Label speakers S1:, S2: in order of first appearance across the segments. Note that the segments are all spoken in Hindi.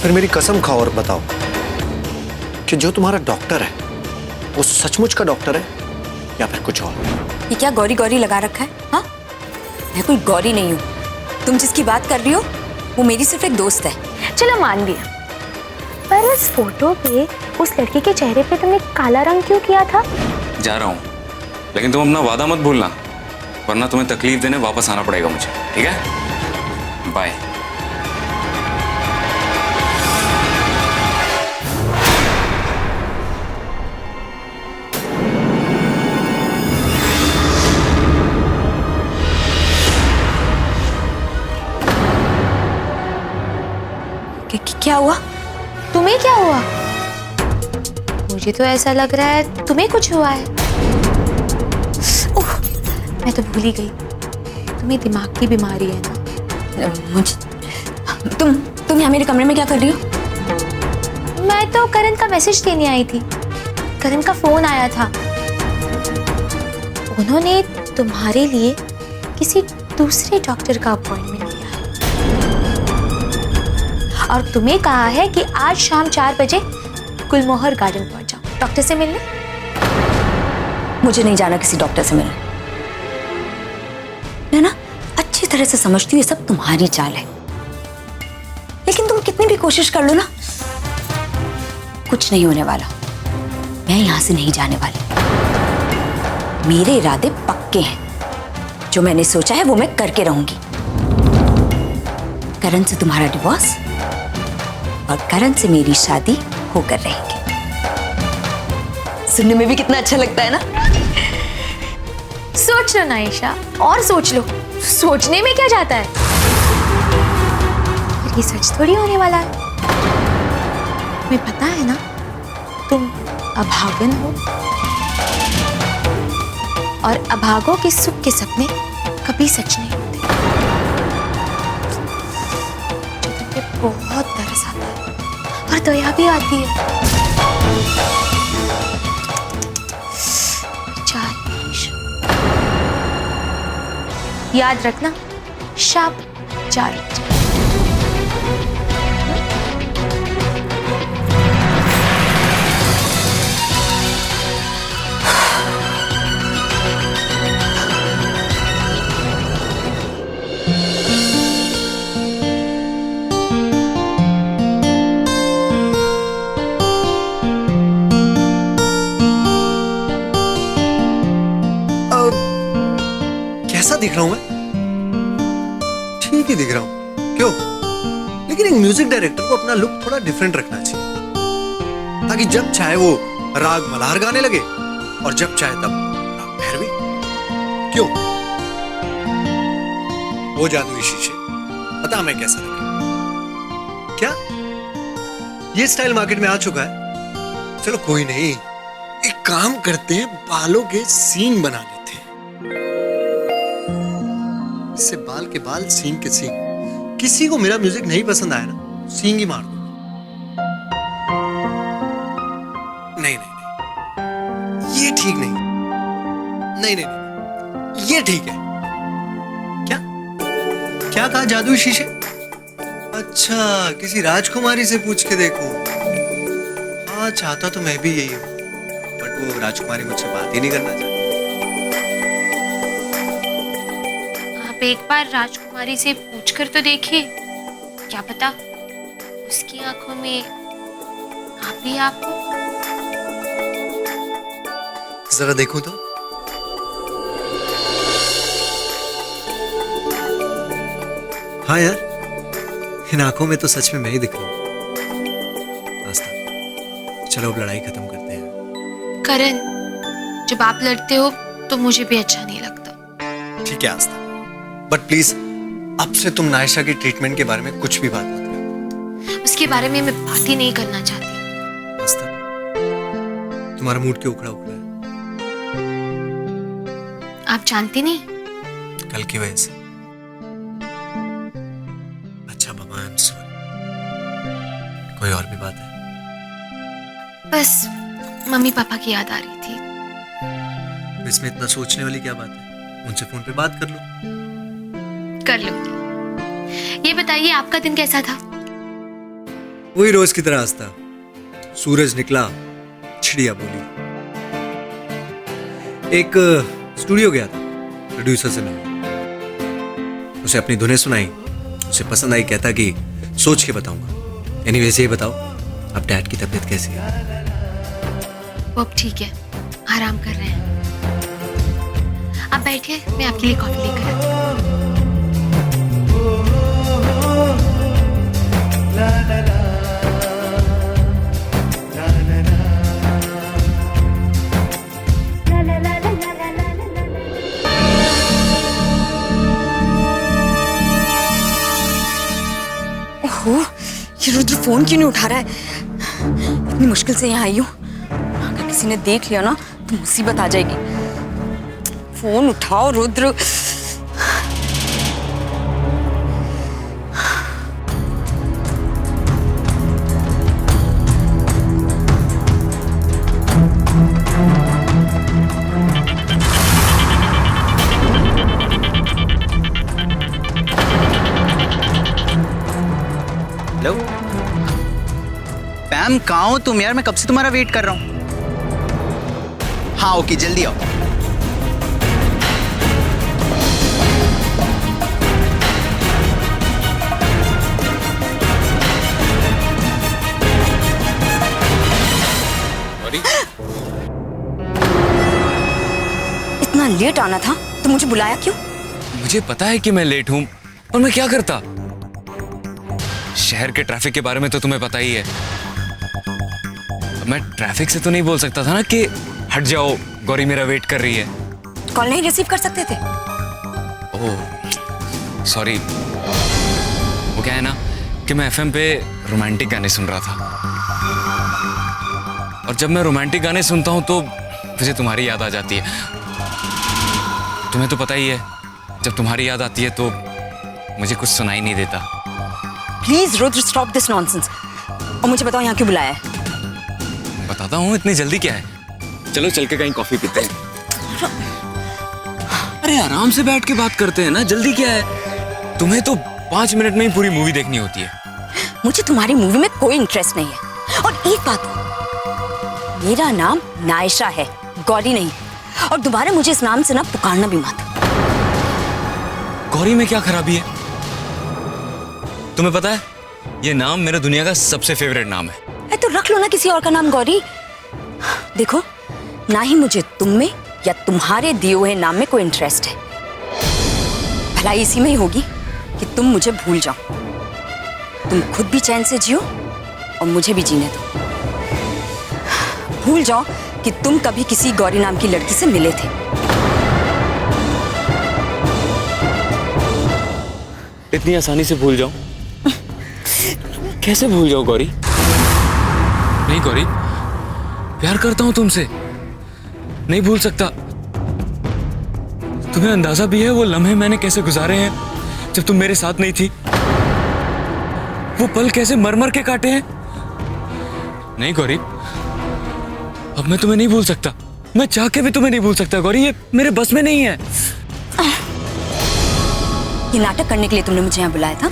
S1: फिर मेरी कसम खाओ और बताओ कि जो तुम्हारा डॉक्टर है वो सचमुच का डॉक्टर है या फिर कुछ और।
S2: ये क्या गौरी गौरी लगा रखा है? हाँ, मैं कोई गौरी नहीं हूँ। तुम जिसकी बात कर रही हो वो मेरी सिर्फ एक दोस्त है।
S3: चलो मान लिया, पर इस फोटो पे उस लड़की के चेहरे पे तुमने काला रंग क्यों किया था?
S4: जा रहा हूँ, लेकिन तुम अपना वादा मत भूलना, वरना तुम्हें तकलीफ देने वापस आना पड़ेगा मुझे, ठीक है? बाय।
S2: क्या हुआ?
S3: तुम्हें क्या हुआ? मुझे तो ऐसा लग रहा है तुम्हें कुछ हुआ है। ओह, मैं तो भूल ही गई, तुम्हें दिमाग की बीमारी है ना।
S2: मुझे तुम यहाँ मेरे कमरे में क्या कर रही हो?
S3: मैं तो करण का मैसेज देने आई थी। करण का फोन आया था, उन्होंने तुम्हारे लिए किसी दूसरे डॉक्टर का अपॉइंटमेंट लिया है और तुम्हें कहा है कि आज शाम 4 बजे गुलमोहर गार्डन पहुंच जाओ डॉक्टर से मिलने।
S2: मुझे नहीं जाना किसी डॉक्टर से मिलने। मैं ना अच्छी तरह से समझती हूँ ये सब तुम्हारी चाल है, लेकिन तुम कितनी भी कोशिश कर लो ना, कुछ नहीं होने वाला। मैं यहां से नहीं जाने वाली। मेरे इरादे पक्के हैं। जो मैंने सोचा है वो मैं करके रहूंगी। करण से तुम्हारा डिवोर्स और करण से मेरी शादी होकर रहेगी। सुनने में भी कितना अच्छा लगता है ना?
S3: सोच लो ना ईशा, और सोच लो, सोचने में क्या जाता है? ये सच थोड़ी होने वाला है। तुम्हें पता है ना, तुम अभागन हो और अभागों के सुख के सपने कभी सच नहीं होते। जो तुमसे बहुत तरस आता है और दया भी आती है। याद रखना, शाम 4 बजे।
S1: कैसा दिख रहा हूं मैं? ठीक ही दिख रहा हूं। क्यों? लेकिन एक म्यूजिक डायरेक्टर को अपना लुक थोड़ा डिफरेंट रखना चाहिए, ताकि जब चाहे वो राग मल्हार गाने लगे और जब चाहे तब राग भैरवी। क्यों? वो जादुई शीशे, पता मैं कैसा लगे? क्या ये स्टाइल मार्केट में आ चुका है? चलो कोई नहीं, एक काम करते हैं, बालों के सीन बना लेते हैं। इससे बाल के बाल, सींग के सींग। किसी को मेरा म्यूजिक नहीं पसंद आया ना, सींग ही मार दो। नहीं नहीं नहीं, ये ठीक नहीं। नहीं नहीं नहीं, ये ठीक है। क्या क्या कहा जादुई शीशे? अच्छा, किसी राजकुमारी से पूछ के देखो। हाँ, चाहता तो मैं भी यही हूं, बट वो राजकुमारी मुझसे बात ही नहीं करना चाहती।
S3: आप एक बार राजकुमारी से पूछकर तो देखिए, क्या पता उसकी आंखों में आप ही आप हो।
S1: जरा देखूं तो। हाँ यार, इन आंखों में तो सच में मैं ही दिख रहा हूं। आस्था, चलो अब लड़ाई खत्म करते हैं।
S3: करण, जब आप लड़ते हो तो मुझे भी अच्छा नहीं लगता।
S1: ठीक है आस्था, बट प्लीज अब से तुम नायशा की ट्रीटमेंट के बारे में कुछ भी बात मत करो।
S3: उसके बारे में मैं बात ही नहीं करना चाहती।
S1: आस्था, तुम्हारा मूड क्यों उखड़ा उखड़ा है?
S3: आप जानती नहीं,
S1: कल की वजह से। अच्छा बाबा, आई एम सॉरी। कोई और भी बात है?
S3: बस मम्मी पापा की याद आ रही थी।
S1: तो इसमें इतना सोचने वाली क्या बात है? उनसे फोन पे बात कर लो।
S3: कर लूंगी। ये बताइए, आपका दिन कैसा था?
S1: वही रोज की तरह हंसता। सूरज निकला, चिड़िया बोली। एक स्टूडियो गया था, प्रोड्यूसर से मिला, उसे अपनी धुनें सुनाई, उसे पसंद आई। कहता कि सोच के बताऊंगा। एनीवेज ये बताओ, अब डैड की तबीयत कैसी है?
S3: वो अब ठीक है, आराम कर रहे हैं। आप बैठिए, मैं आपके लिए कॉफी लेकर आती हूँ।
S2: ओह, ये रुद्र फोन क्यों नहीं उठा रहा है? इतनी मुश्किल से यहाँ आई हूँ, अगर किसी ने देख लिया ना तो मुसीबत आ जाएगी। फोन उठाओ रुद्र।
S5: हेलो पैम, कहाँ हो तुम यार? मैं कब से तुम्हारा वेट कर रहा हूँ। हाँ ओके, जल्दी आओ।
S2: इतना लेट आना था तो मुझे बुलाया क्यों?
S4: मुझे पता है कि मैं लेट हूं, पर मैं क्या करता? शहर के ट्रैफिक के बारे में तो तुम्हें पता ही है। मैं ट्रैफिक से तो नहीं बोल सकता था ना कि हट जाओ, गौरी मेरा वेट कर रही है।
S2: कॉल नहीं रिसीव कर सकते थे?
S4: Oh sorry. वो क्या है ना कि मैं एफएम पे रोमांटिक गाने सुन रहा था, और जब मैं रोमांटिक गाने सुनता हूं तो मुझे तुम्हारी याद आ जाती है। तुम्हें तो पता ही है, जब तुम्हारी याद आती है तो मुझे कुछ सुनाई नहीं देता।
S2: Please Rudra, stop this nonsense. और मुझे बताओ यहाँ क्यों बुलाया है?
S4: बताता हूँ, इतनी जल्दी क्या है? चलो चल के कहीं कॉफी पीते हैं। अरे आराम से बैठ के बात करते हैं ना, जल्दी क्या है? तुम्हें तो 5 मिनट में ही पूरी मूवी देखनी होती है।
S2: मुझे तुम्हारी मूवी में कोई इंटरेस्ट नहीं है। और एक बात, मेरा नाम नायशा है, गौरी नहीं। और दोबारा मुझे इस नाम से ना पुकारना भी मत।
S4: गौरी में क्या खराबी है? तुम्हें पता है, ये नाम मेरा दुनिया का सबसे फेवरेट नाम है।
S2: तो रख लो ना किसी और का नाम गौरी। देखो, ना ही मुझे तुम में या तुम्हारे दिए हुए नाम में कोई इंटरेस्ट है। भलाई इसी में ही होगी कि तुम मुझे भूल जाओ, तुम खुद भी चैन से जियो और मुझे भी जीने दो। भूल जाओ कि तुम कभी किसी गौरी नाम की लड़की से मिले थे।
S4: इतनी आसानी से भूल जाऊं? कैसे भूल जाओ गौरी? नहीं गौरी, प्यार करता हूं तुमसे, नहीं भूल सकता। तुम्हें अंदाजा भी है वो लम्हे मैंने कैसे गुजारे हैं जब तुम मेरे साथ नहीं थी? वो पल कैसे मर मर के काटे हैं? नहीं गौरी, अब मैं तुम्हें नहीं भूल सकता। मैं चाह के भी तुम्हें नहीं भूल सकता गौरी, ये मेरे बस में नहीं है।
S2: ये नाटक करने के लिए तुमने मुझे यहाँ बुलाया था?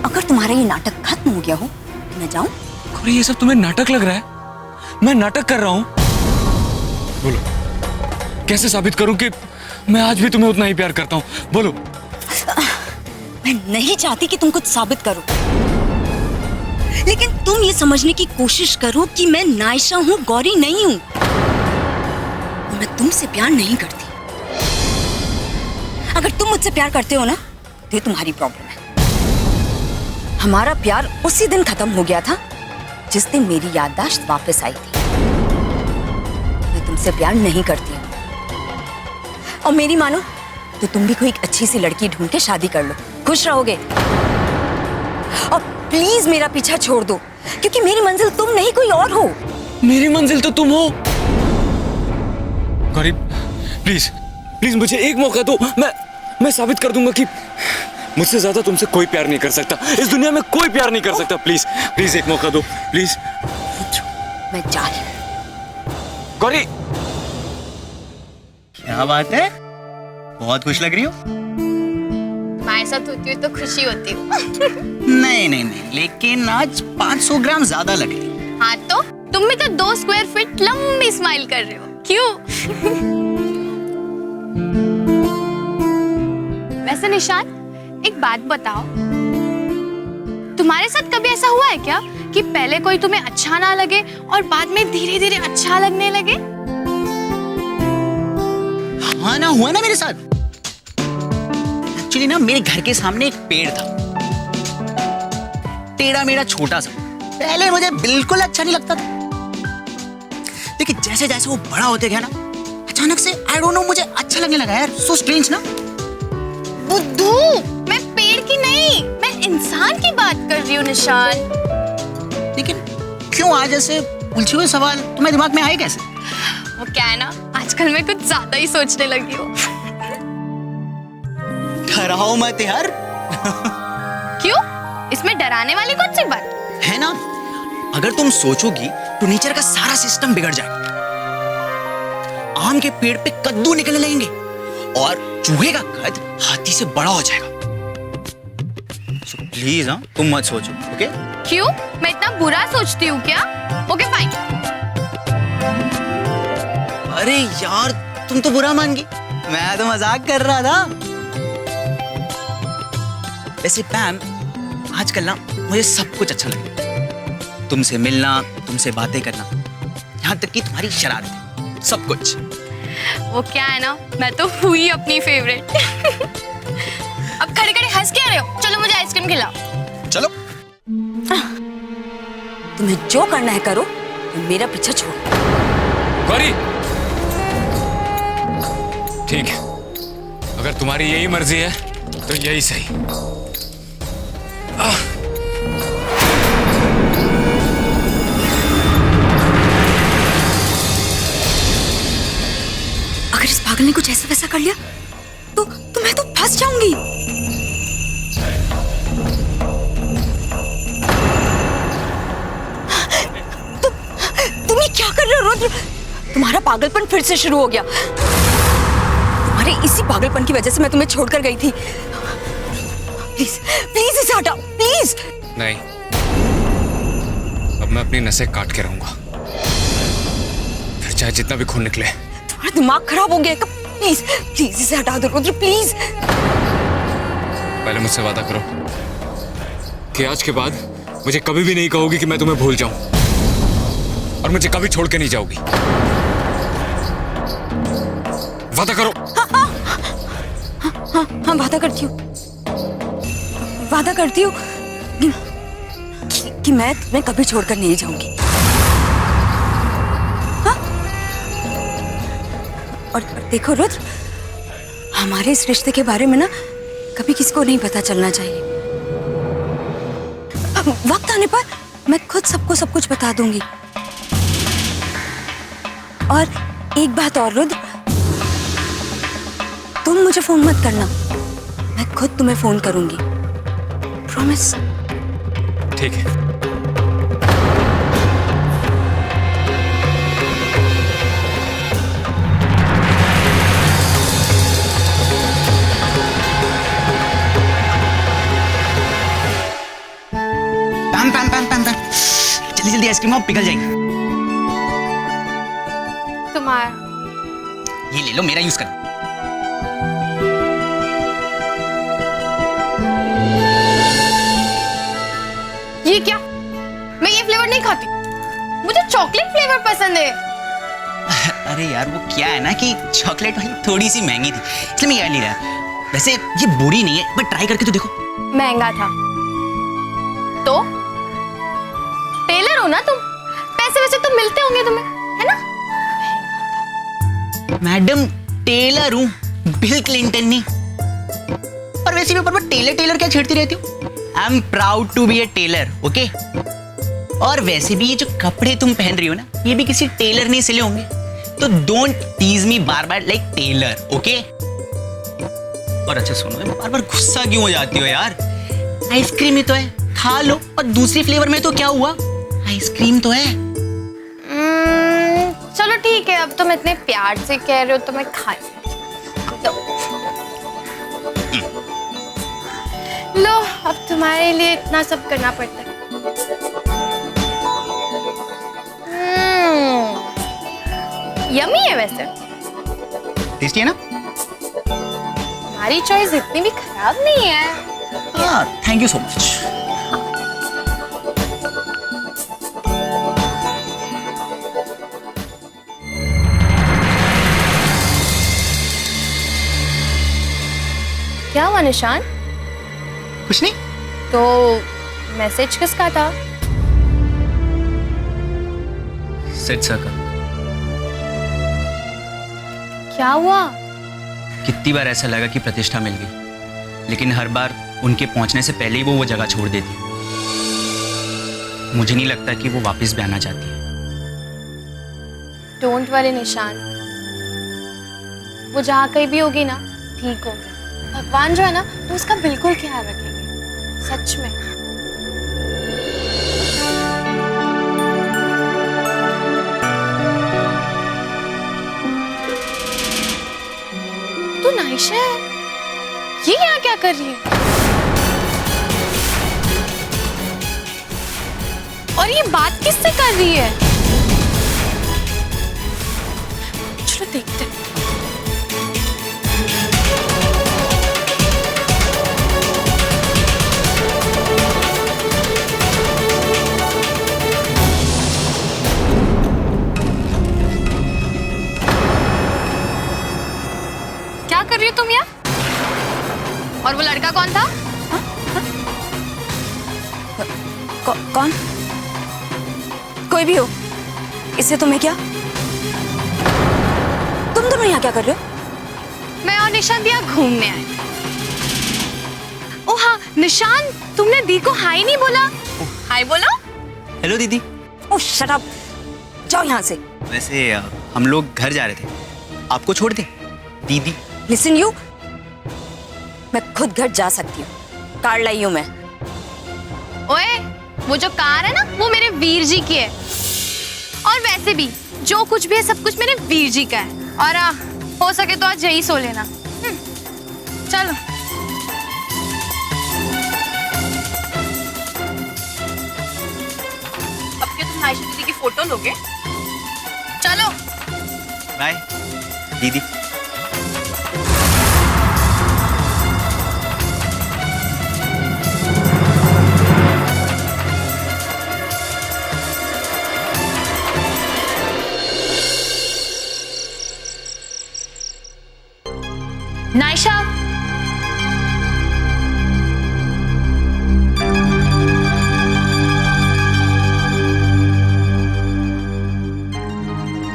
S2: अगर तुम्हारा ये नाटक खत्म हो गया हो तो मैं जाऊं?
S4: गौरी, ये सब तुम्हें नाटक लग रहा है? मैं नाटक कर रहा हूं? बोलो, कैसे साबित करूं कि मैं आज भी तुम्हें उतना ही प्यार करता हूं? बोलो।
S2: मैं नहीं चाहती कि तुम कुछ साबित करो, लेकिन तुम ये समझने की कोशिश करो कि मैं नायशा हूं, गौरी नहीं हूं। मैं तुमसे प्यार नहीं करती। अगर तुम मुझसे प्यार करते हो ना तो ये तुम्हारी प्रॉब्लम है। हमारा प्यार उसी दिन खत्म हो गया था जिस दिन मेरी याददाश्त वापस आई थी। मैं तुमसे प्यार नहीं करती हूँ, और मेरी मानो तो तुम भी कोई एक अच्छी सी लड़की ढूंढ के शादी कर लो, खुश रहोगे। और प्लीज मेरा पीछा छोड़ दो, क्योंकि मेरी मंजिल तुम नहीं कोई और हो।
S4: मेरी मंजिल तो तुम हो गौरी। प्लीज प्लीज मुझे एक मौका दो, मैं साबित कर दूंगा कि मुझसे ज्यादा तुमसे कोई प्यार नहीं कर सकता। इस दुनिया में कोई प्यार नहीं कर सकता। प्लीज प्लीज एक मौका दो, प्लीज।
S2: मैं जा रही हूं।
S4: गौरी,
S5: क्या बात है, बहुत खुश लग रही हो।
S3: तुम्हारे साथ होती हूँ तो खुशी होती हूँ।
S5: नहीं नहीं नहीं, लेकिन आज 500 ग्राम ज्यादा लग रही।
S3: हाँ तो तुम भी तो 2 स्क्वायर फीट लंबी स्माइल कर रहे हो, क्यों? वैसे निशान, एक बात बताओ, तुम्हारे साथ कभी ऐसा हुआ है क्या कि पहले कोई तुम्हें अच्छा ना लगे और बाद में धीरे धीरे अच्छा लगने लगे?
S5: हाँ ना, हुआ ना मेरे साथ। एक्चुअली ना मेरे घर के सामने एक पेड़ था, टेढ़ा मेढ़ा छोटा सा। पहले मुझे बिल्कुल अच्छा नहीं लगता था, लेकिन जैसे जैसे वो बड़ा होते गया ना, अचानक से आई डोंट नो मुझे अच्छा लगने लगा यार। सो स्ट्रेंज ना।
S3: बुद्धू, मैं पेड़ की नहीं, मैं इंसान की बात कर रही हूँ निशान।
S5: लेकिन क्यों आज ऐसे उलझे हुए सवाल तुम्हारे दिमाग में आए कैसे?
S3: वो क्या है ना, आजकल मैं कुछ ज्यादा ही सोचने लगी हूँ।
S5: डराओ मत यार।
S3: क्यों? इसमें डराने वाली कौन सी बात
S5: है ना, अगर तुम सोचोगी तो नेचर का सारा सिस्टम बिगड़ जाएगा। आम के पेड़ पे कद्दू निकलने लगेंगे और चूहे का कद हाथी से बड़ा हो जाएगा। सो प्लीज हाँ, तुम मत सोचो, ओके?
S3: क्यों? मैं इतना बुरा सोचती हूँ क्या? Okay fine.
S5: अरे यार, तुम तो बुरा मान गई, मैं तो मजाक कर रहा था। वैसे पैम, आजकल ना मुझे सब कुछ अच्छा लगता, तुमसे मिलना, तुमसे बातें करना, यहाँ तक कि तुम्हारी शरारतें, सब कुछ।
S3: वो क्या है ना, मैं तो हुई अपनी फेवरेट। अब खड़े खड़े हंस क्या रहे हो? चलो मुझे आइसक्रीम खिलाओ।
S5: चलो।
S2: तुम्हें जो करना है करो, मेरा पीछा छोड़ो।
S4: गौरी, ठीक है, अगर तुम्हारी यही मर्जी है तो यही सही।
S2: अगर इस पागल ने कुछ ऐसा वैसा कर लिया तो मैं तो फंस जाऊंगी। तुम ये क्या कर रहे हो रुद्र? तुम्हारा पागलपन फिर से शुरू हो गया। तुम्हारे इसी पागलपन की वजह से मैं तुम्हें छोड़कर गई थी। प्लीज प्लीज इसे हटाओ, प्लीज।
S4: नहीं, अब मैं अपनी नसें काट के रहूंगा, फिर चाहे जितना भी खून निकले।
S2: तुम्हारा दिमाग खराब हो गया है। प्लीज प्लीज इसे हटा दो रुद्र, प्लीज।
S4: पहले मुझसे वादा करो कि आज के बाद मुझे कभी भी नहीं कहोगी कि मैं तुम्हें भूल जाऊं, और मुझे कभी छोड़ के नहीं जाओगी। वादा करो।
S2: हाँ, वादा करती हूँ, वादा करती हूँ कि मैं तुम्हें कभी छोड़कर नहीं जाऊंगी। हाँ? और देखो रुद्र, हमारे इस रिश्ते के बारे में ना कभी किसी को नहीं पता चलना चाहिए। वक्त आने पर मैं खुद सबको सब कुछ बता दूंगी। और एक बात और रुद्र, तुम मुझे फोन मत करना, मैं खुद तुम्हें फोन करूंगी। प्रॉमिस?
S4: ठीक है।
S5: पैम पैम पैम पैम पैम, जल्दी जल्दी आइसक्रीम आप पिघल जाएंगे।
S3: तुम्हारा
S5: ये ले लो, मेरा यूज कर।
S3: ये क्या? मैं ये फ्लेवर नहीं खाती, मुझे चॉकलेट फ्लेवर पसंद है।
S5: अरे यार, वो क्या है ना कि चॉकलेट वाली थोड़ी सी महंगी थी, इसलिए मैं ये ले रहा। वैसे ये बुरी नहीं है, बट ट्राई करके तो देखो।
S3: महंगा था तो? टेलर हो ना तुम, पैसे वैसे तो मिलते होंगे तुम्हें, है ना?
S5: मैडम, टेलर हूँ, बिल क्लिंटन नहीं। और वैसे भी ऊपर टेलर टेलर क्या छेड़ती रहती हूँ? I am proud to be a tailor, okay? और वैसे भी ये जो कपड़े तुम पहन रही हो ना, ये भी किसी टेलर ने सिले होंगे, तो डोंट टीज मी बार बार लाइक टेलर, ओके? और अच्छा सुनो, बार बार गुस्सा क्यों हो जाती हो यार? आइसक्रीम ही तो है, खा लो। और दूसरी फ्लेवर में तो क्या हुआ, आइसक्रीम तो है।
S3: चलो ठीक है, अब तुम इतने प्यार से कह रहे हो तो मैं खा अब तुम्हारे लिए इतना सब करना पड़ता है। यमी है वैसे।
S5: टेस्टी है ना?
S3: हमारी चॉइस इतनी भी खराब नहीं है।
S5: हाँ, थैंक यू सो मच।
S3: क्या हुआ निशान?
S5: कुछ नहीं।
S3: तो मैसेज किसका था?
S5: Set circle.
S3: क्या हुआ?
S5: कितनी बार ऐसा लगा कि प्रतिष्ठा मिल गई, लेकिन हर बार उनके पहुंचने से पहले ही वो जगह छोड़ देती। मुझे नहीं लगता कि वो वापस भी आना चाहती है।
S3: डोंट वरी निशान, वो जहाँ कहीं भी होगी ना ठीक होगी। भगवान जो है ना तो उसका बिल्कुल ख्याल रखेंगे, सच में। तो नाइशा है, ये यहाँ क्या कर रही है? और ये बात किससे कर रही है? चलो देखते हैं। क्या कर रही हो तुम यहाँ? और वो लड़का कौन था?
S2: कौन? कोई भी हो, इससे तुम्हें क्या? तुम दोनों यहाँ क्या कर रहे हो?
S3: मैं और निशान यहाँ घूमने आए। ओ हाँ निशान, तुमने दी को हाय नहीं बोला। हाय बोलो।
S5: हेलो दीदी।
S2: ओह शट अप, जाओ यहाँ से।
S5: वैसे हम लोग घर जा रहे थे, आपको छोड़ दे दीदी?
S2: लिसन यू, मैं खुद घर जा सकती हूँ, कार लाई हूँ मैं।
S3: ओए, वो जो कार है ना वो मेरे वीर जी की है, और वैसे भी जो कुछ भी है सब कुछ मेरे वीर जी का है। और हो सके तो आज यही सो लेना। चलो। अब क्या तुम आयशा दीदी की फोटो लोगे? चलो।
S5: बाय दीदी।
S3: नाइशा,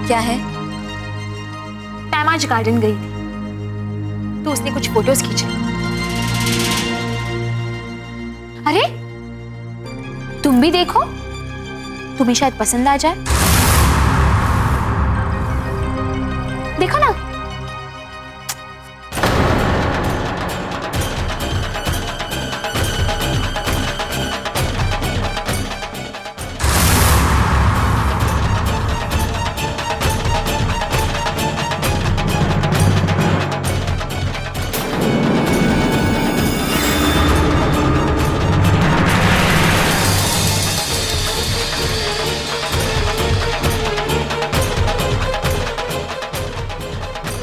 S2: क्या है?
S3: पैम आज गार्डन गई थी तो उसने कुछ फोटोज खींचे। अरे तुम भी देखो, तुम्हें शायद पसंद आ जाए। देखो ना।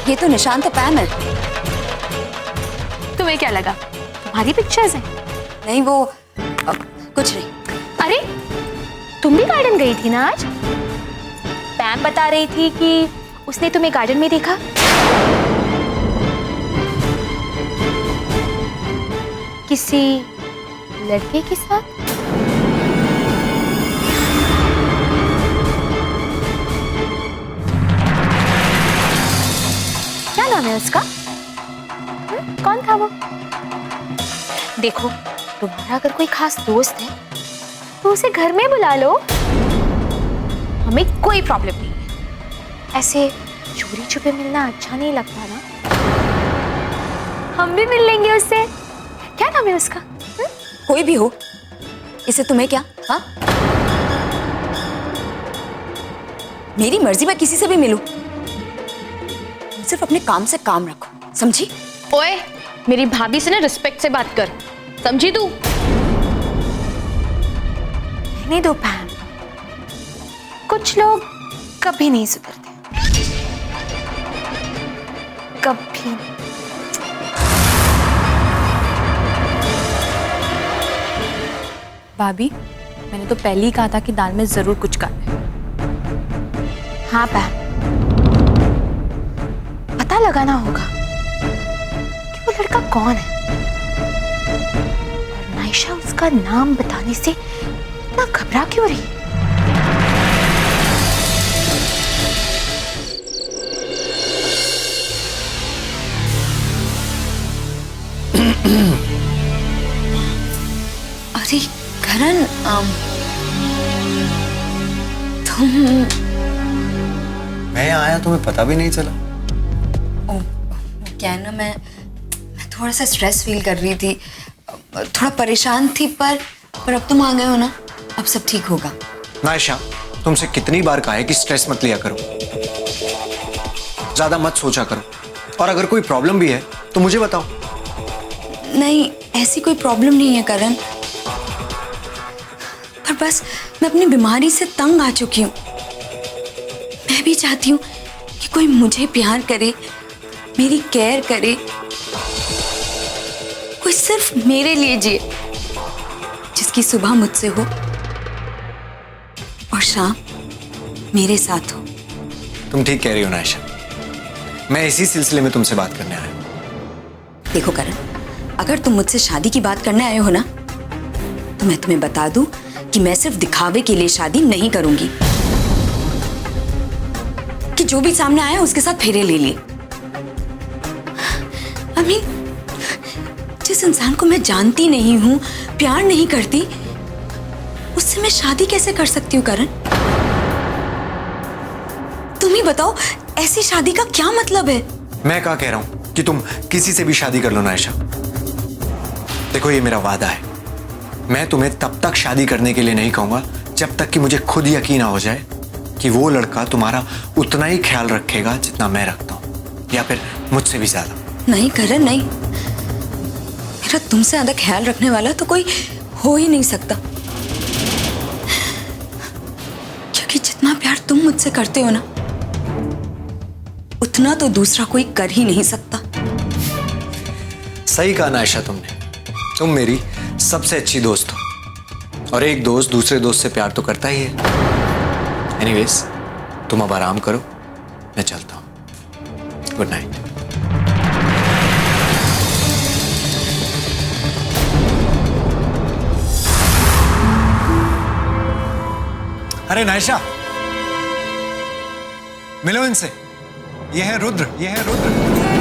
S2: ये तो निशान तो पैम है।
S3: तुम्हें क्या लगा तुम्हारी पिक्चर्स हैं?
S2: नहीं वो कुछ नहीं।
S3: अरे तुम भी गार्डन गई थी ना आज? पैम बता रही थी कि उसने तुम्हें गार्डन में देखा। किसी लड़के के साथ? क्या नाम है उसका? कौन था वो? देखो, तुम्हारा अगर कोई खास दोस्त है तो उसे घर में बुला लो, हमें कोई प्रॉब्लम नहीं है। ऐसे चोरी छुपे मिलना अच्छा नहीं लगता ना। हम भी मिल लेंगे उससे। क्या नाम है उसका?
S2: कोई भी हो, इससे तुम्हें क्या? हाँ, मेरी मर्जी, मैं किसी से भी मिलूं। सिर्फ अपने काम से काम रखो, समझी?
S3: ओए, मेरी भाभी से ना रिस्पेक्ट से बात कर, समझी तू? रहने दो पैम, कुछ लोग कभी नहीं सुधरते, कभी नहीं।
S6: भाभी, मैंने तो पहले ही कहा था कि दाल में जरूर कुछ काला है।
S3: हाँ पैम, पता लगाना होगा कि वो लड़का कौन है, और नायशा उसका नाम बताने से इतना घबरा क्यों रही।
S2: अरे करण, तुम
S1: मैं यहाँ आया तुम्हें पता भी नहीं चला।
S2: क्या है ना, मैं थोड़ा सा स्ट्रेस फील कर रही थी, थोड़ा परेशान थी, पर अब तुम आ गए हो ना, अब सब ठीक होगा।
S1: नायशा, तुमसे कितनी बार कहा है कि स्ट्रेस मत लिया करो, ज्यादा मत सोचा करो, और अगर कोई प्रॉब्लम भी है तो मुझे बताओ।
S2: नहीं, ऐसी कोई प्रॉब्लम नहीं है करण, पर बस मैं अपनी बीमारी से तंग आ चुकी हूँ। मैं भी चाहती हूँ कि कोई मुझे प्यार करे, मेरी केयर करे, कोई सिर्फ मेरे लिए जिए, जिसकी सुबह मुझसे हो और शाम मेरे साथ हो।
S1: तुम ठीक कह रही हो नायशा, मैं इसी सिलसिले में तुमसे बात करने आया हूँ।
S2: देखो करण, अगर तुम मुझसे शादी की बात करने आए हो ना, तो मैं तुम्हें बता दूं कि मैं सिर्फ दिखावे के लिए शादी नहीं करूंगी, कि जो भी सामने आया उसके साथ फेरे ले लिए। अम्मी, जिस इंसान को मैं जानती नहीं हूं, प्यार नहीं करती, उससे मैं शादी कैसे कर सकती हूँ करण? तुम ही बताओ, ऐसी शादी का क्या मतलब है?
S1: मैं क्या कह रहा हूं कि तुम किसी से भी शादी कर लो नायशा। देखो, ये मेरा वादा है, मैं तुम्हें तब तक शादी करने के लिए नहीं कहूंगा जब तक कि मुझे खुद यकीन हो जाए कि वो लड़का तुम्हारा उतना ही ख्याल रखेगा जितना मैं रखता हूं, या फिर मुझसे भी ज्यादा।
S2: नहीं करण, नहीं, मेरा तुमसे ज्यादा ख्याल रखने वाला तो कोई हो ही नहीं सकता, क्योंकि जितना प्यार तुम मुझसे करते हो ना, उतना तो दूसरा कोई कर ही नहीं सकता।
S1: सही कहा नायशा तुमने, तुम मेरी सबसे अच्छी दोस्त हो, और एक दोस्त दूसरे दोस्त से प्यार तो करता ही है। एनीवेज, तुम अब आराम करो, मैं चलता हूं। Good night. अरे नायशा, मिलो इनसे, ये है रुद्र, ये है रुद्र।